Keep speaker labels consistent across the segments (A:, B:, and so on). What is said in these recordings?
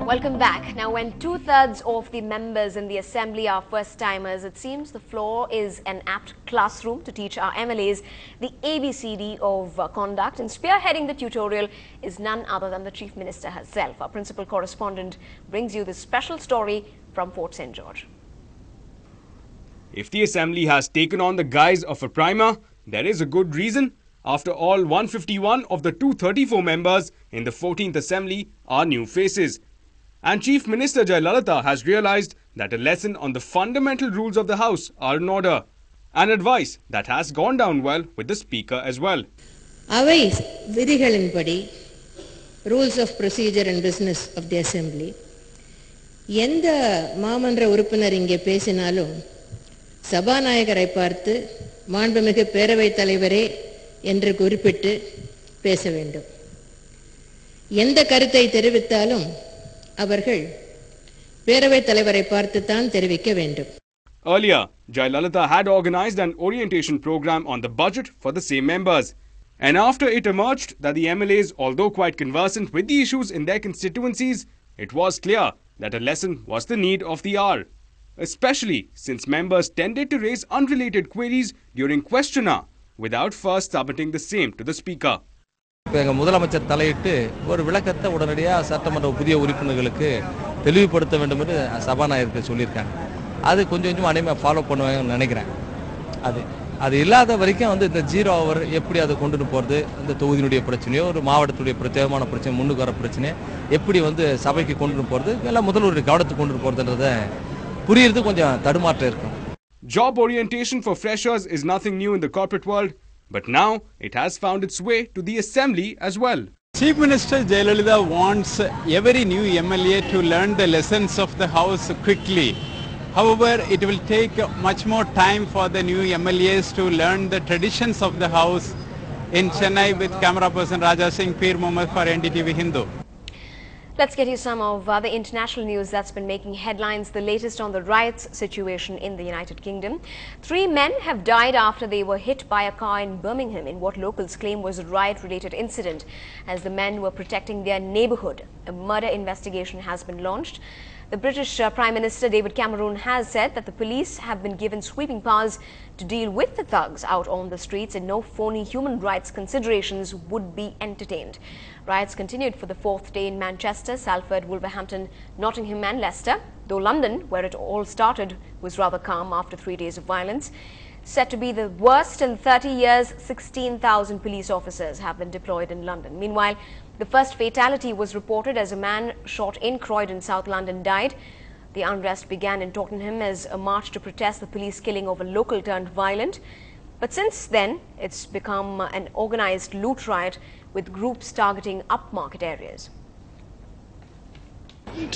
A: Welcome back. Now, when 2/3 of the members in the Assembly are first-timers, it seems the floor is an apt classroom to teach our MLAs the ABCD of conduct. And spearheading the tutorial is none other than the Chief Minister herself. Our principal correspondent brings you this special story from Fort St. George.
B: If the Assembly has taken on the guise of a primer, there is a good reason. After all, 151 of the 234 members in the 14th Assembly are new faces. And Chief Minister Jayalalitha has realized that a lesson on the fundamental rules of the House are in order. An advice that has gone down well with the Speaker as well.
C: அவை விதிகளின்படி rules of procedure and business of the Assembly எந்த மாமன்ற உறுப்பினர் இங்கே பேசினாலும் சபாநாயகரை பார்த்து மாண்புமிகு பேரவைத் தலைவரே என்று குறிப்பிட்டு பேச வேண்டும். எந்த கருத்தை தெரிவித்தாலும் அவர்கள் பேரவைத் தலைவரை பார்த்து தான் தெரிவிக்க வேண்டும்.
B: Earlier, Jayalalitha had organized an orientation program on the budget for the same members. And after it emerged that the MLAs, although quite conversant with the issues in their constituencies, it was clear that a lesson was the need of the hour. Especially since members tended to raise unrelated queries during question hour without first submitting the same to the Speaker.
D: முதலமைச்சர் தலையிட்டு ஒரு விளக்கத்தை உடனடியாக சட்டமன்ற புதிய உறுப்பினர்களுக்கு தெளிவுபடுத்த வேண்டும் என்று சபாநாயகருக்கு சொல்லியிருக்காங்க. அது கொஞ்சம் கொஞ்சம் அனைமே ஃபாலோ பண்ணுவாங்கன்னு நினைக்கிறேன். அது இல்லாத வரைக்கும் இந்த 0 ஹவர் எப்படி அதை கொண்டு போகிறது, இந்த தொகுதியினுடைய பிரச்சனையோ ஒரு மாவட்டத்துடைய பிரத்யேகமான பிரச்சனை முன்னுக்கு வர பிரச்சனை எப்படி சபைக்கு கொண்டு போகிறது எல்லாம் முதல்வருடைய கவனத்துக்கு கொண்டு போகிறதுன்றதை புரியுறது கொஞ்சம் தடுமாற்றம் இருக்கும்.
B: Job orientation for freshers is nothing new in the corporate world. But now it has found its way to the Assembly as well.
E: Chief Minister Jayalalitha wants every new MLA to learn the lessons of the House quickly. However, it will take much more time for the new MLAs to learn the traditions of the House. In Chennai with camera person Raja Singh, Peer Mohammed for NDTV Hindu.
A: Let's get you some of the international news that's been making headlines, the latest on the riots situation in the United Kingdom. 3 men have died after they were hit by a car in Birmingham in what locals claim was a riot-related incident as the men were protecting their neighbourhood. A murder investigation has been launched. The British Prime Minister David Cameron has said that the police have been given sweeping powers to deal with the thugs out on the streets and no phony human rights considerations would be entertained. Riots continued for the 4th day in Manchester, Salford, Wolverhampton, Nottingham and Leicester, though London, where it all started, was rather calm after 3 days of violence. Said to be the worst in 30 years, 16,000 police officers have been deployed in London. Meanwhile, the first fatality was reported as a man shot in Croydon, South London, died. The unrest began in Tottenham as a march to protest the police killing of a local turned violent. But since then, it's become an organized loot riot with groups targeting upmarket areas.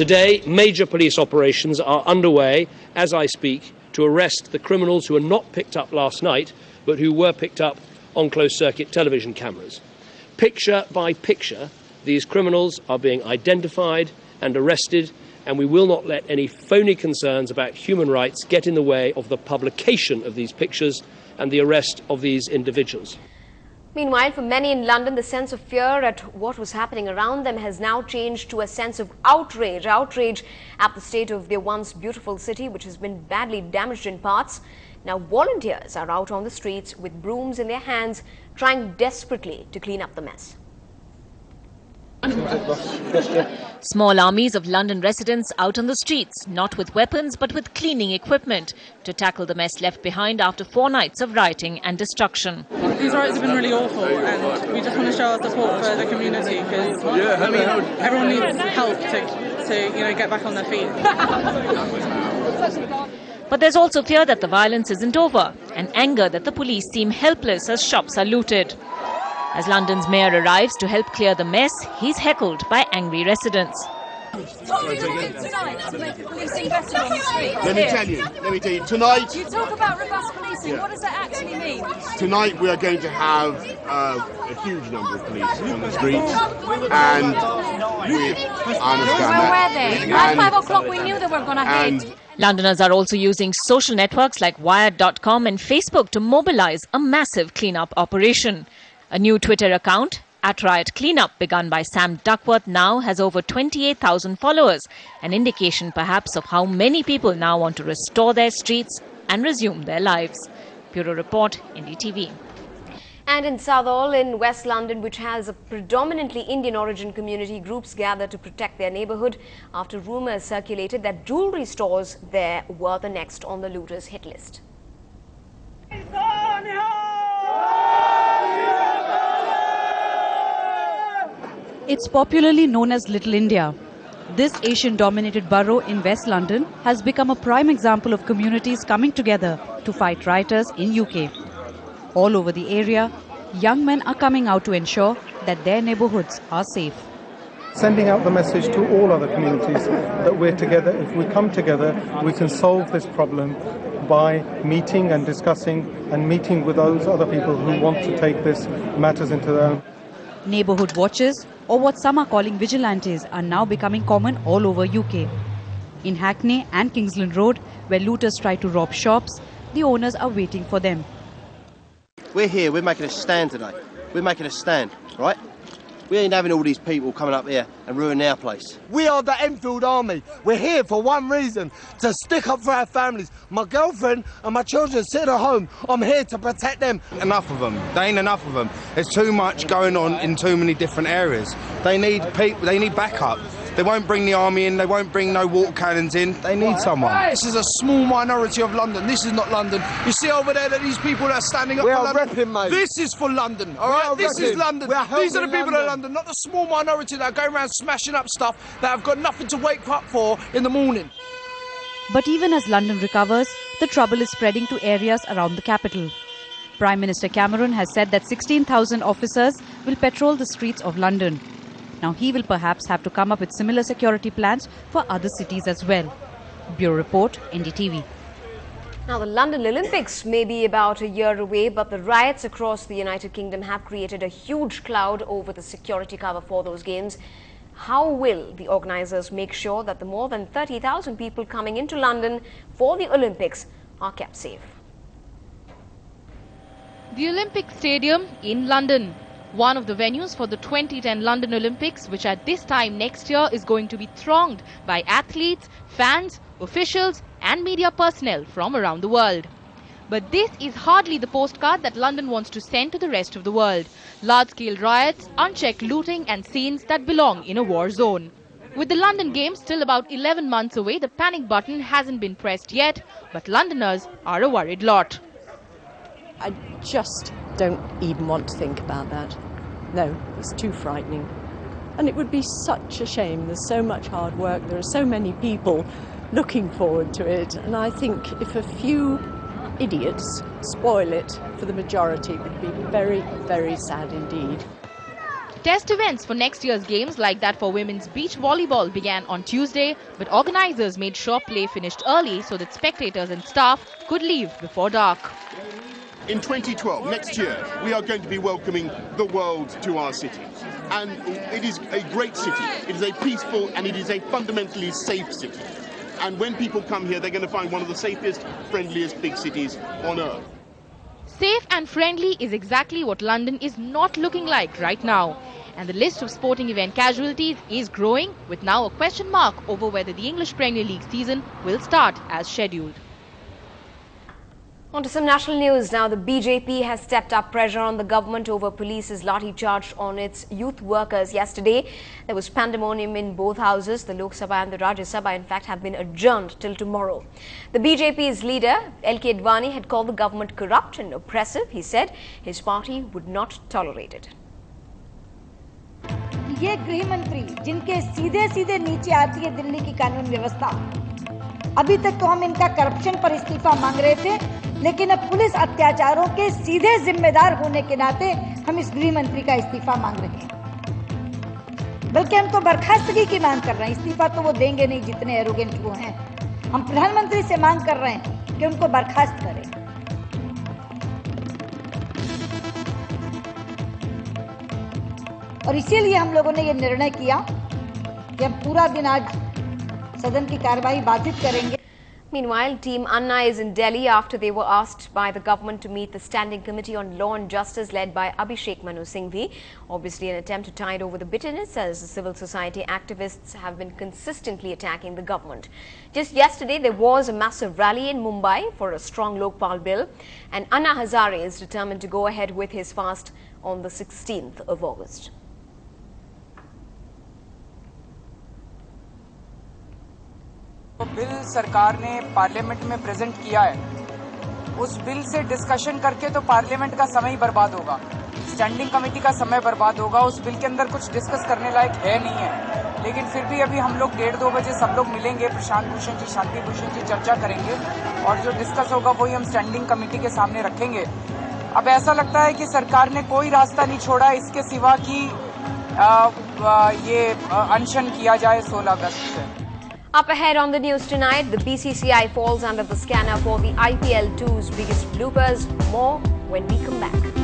F: Today, major police operations are underway as I speak to arrest the criminals who were not picked up last night, but who were picked up on closed-circuit television cameras. Picture by picture, these criminals are being identified and arrested, and we will not let any phony concerns about human rights get in the way of the publication of these pictures and the arrest of these individuals.
A: Meanwhile, for many in London, the sense of fear at what was happening around them has now changed to a sense of outrage at the state of their once beautiful city, which has been badly damaged in parts. Now, volunteers are out on the streets with brooms in their hands, trying desperately to clean up the mess.
G: Small armies of London residents out on the streets, not with weapons but with cleaning equipment, to tackle the mess left behind after 4 nights of rioting and destruction.
H: These riots have been really awful, and we just want to show our support for the community because everyone needs help to get back on their feet.
G: But there's also fear that the violence isn't over and anger that the police seem helpless as shops are looted. As London's mayor arrives to help clear the mess, he's heckled by angry residents.
I: What are you doing tonight to make policing better on the street?
J: Let me tell you, tonight...
I: You talk about robust policing, what does that actually mean?
J: Tonight we are going to have a huge number of police on the streets, and I understand that.
I: At 5 o'clock we knew they were going to hit.
G: Londoners are also using social networks like Wired.com and Facebook to mobilize a massive cleanup operation. A new Twitter account, At-riot cleanup begun by Sam Duckworth now has over 28,000 followers, an indication perhaps of how many people now want to restore their streets and resume their lives. Bureau Report, NDTV.
A: And in Southall in West London, which has a predominantly Indian origin community, groups gathered to protect their neighbourhood after rumours circulated that jewellery stores there were the next on the looters' hit list.
K: It's popularly known as Little India. This Asian-dominated borough in West London has become a prime example of communities coming together to fight rioters in UK. All over the area, young men are coming out to ensure that their neighbourhoods are safe.
L: Sending out the message to all other communities that we're together. If we come together, we can solve this problem by meeting and discussing and meeting with those other people who want to take this matters into their own.
K: Neighbourhood watches, or what some are calling vigilantes, are now becoming common all over UK. In Hackney and Kingsland Road, where looters try to rob shops, the owners are waiting for them.
M: We're here, we're making a stand today. We're making a stand, right? We ain't having all these people coming up here and ruining our place.
N: We are the Enfield Army. We're here for one reason, to stick up for our families. My girlfriend and my children sit at home. I'm here to protect them.
O: Enough of them. There ain't enough of them. There's too much going on in too many different areas. They need people, they need backup. They won't bring the army in, they won't bring no water cannons in. They need someone.
P: This is a small minority of London. This is not London. You see over there that these people that are standing up
N: we
P: for
N: are
P: London?
N: Repping, mate.
P: This is for London, all right? This is London. These are the people of London, not the small minority that are going around smashing up stuff that have got nothing to wake up for in the morning.
K: But even as London recovers, the trouble is spreading to areas around the capital. Prime Minister Cameron has said that 16,000 officers will patrol the streets of London. Now he will perhaps have to come up with similar security plans for other cities as well. Bureau Report, NDTV.
A: Now, the London Olympics may be about a year away, but the riots across the United Kingdom have created a huge cloud over the security cover for those games. How will the organisers make sure that the more than 30,000 people coming into London for the Olympics are kept safe?
Q: The Olympic Stadium in London, one of the venues for the 2010 London Olympics, which at this time next year is going to be thronged by athletes, fans, officials and media personnel from around the world. But this is hardly the postcard that London wants to send to the rest of the world. Large-scale riots, unchecked looting and scenes that belong in a war zone. With the London Games still about 11 months away, the panic button hasn't been pressed yet, but Londoners are a worried lot.
R: I just don't even want to think about that. No, it's too frightening. And it would be such a shame. There's so much hard work. There are so many people looking forward to it. And I think if a few idiots spoil it for the majority, it would be very, very sad indeed.
Q: Test events for next year's games, like that for women's beach volleyball, began on Tuesday, but organisers made sure play finished early so that spectators and staff could leave before dark.
J: In 2012, next year, we are going to be welcoming the world to our city. And it is a great city. It is a peaceful and it is a fundamentally safe city. And when people come here, they're going to find one of the safest, friendliest big cities on earth.
Q: Safe and friendly is exactly what London is not looking like right now. And the list of sporting event casualties is growing, with now a question mark over whether the English Premier League season will start as scheduled.
A: On to some national news now. The BJP has stepped up pressure on the government over police's lathi charge on its youth workers. Yesterday, there was pandemonium in both houses. The Lok Sabha and the Rajya Sabha, in fact, have been adjourned till tomorrow. The BJP's leader, L.K. Advani, had called the government corrupt and oppressive. He said his party would not tolerate it.
S: ये गृह मंत्री जिनके सीधे सीधे नीचे आती है दिल्ली की कानून व्यवस्था, अभी तक तो हम इनका करप्शन पर इस्तीफा मांग रहे थे, लेकिन अब पुलिस अत्याचारों के सीधे जिम्मेदार होने के नाते हम इस गृह मंत्री का इस्तीफा मांग रहे हैं। बल्कि हम तो बर्खास्तगी की मांग कर रहे हैं। इस्तीफा तो वो देंगे नहीं, जितने एरोगेंट वो हैं। हम प्रधानमंत्री से मांग कर रहे हैं कि उनको बर्खास्त करें। और इसीलिए हम लोगों ने ये निर्णय किया कि हम पूरा दिन आज सदन की कार्यवाही बाधित करेंगे।
A: Meanwhile, Team Anna is in Delhi after they were asked by the government to meet the Standing Committee on Law and Justice led by Abhishek Manu Singhvi. Obviously an attempt to tide over the bitterness as the civil society activists have been consistently attacking the government. Just yesterday, there was a massive rally in Mumbai for a strong Lokpal bill, and Anna Hazare is determined to go ahead with his fast on the 16th of August.
T: Bill सरकार ने parliament में present किया है, उस bill से discussion करके तो parliament का समय ही बर्बाद होगा, स्टैंडिंग कमेटी का समय बर्बाद होगा। उस बिल के अंदर कुछ डिस्कस करने लायक है नहीं है, लेकिन फिर भी अभी हम लोग 1:30-2 बजे सब लोग मिलेंगे, प्रशांत भूषण जी, शांति भूषण जी, चर्चा करेंगे और जो डिस्कस होगा वही हम स्टैंडिंग कमेटी के सामने रखेंगे। अब ऐसा लगता है कि सरकार ने कोई रास्ता नहीं छोड़ा इसके सिवा कि ये अनशन किया जाए 16 अगस्त से।
A: Up ahead on the news tonight, the BCCI falls under the scanner for the IPL 2's biggest bloopers. More when we come back.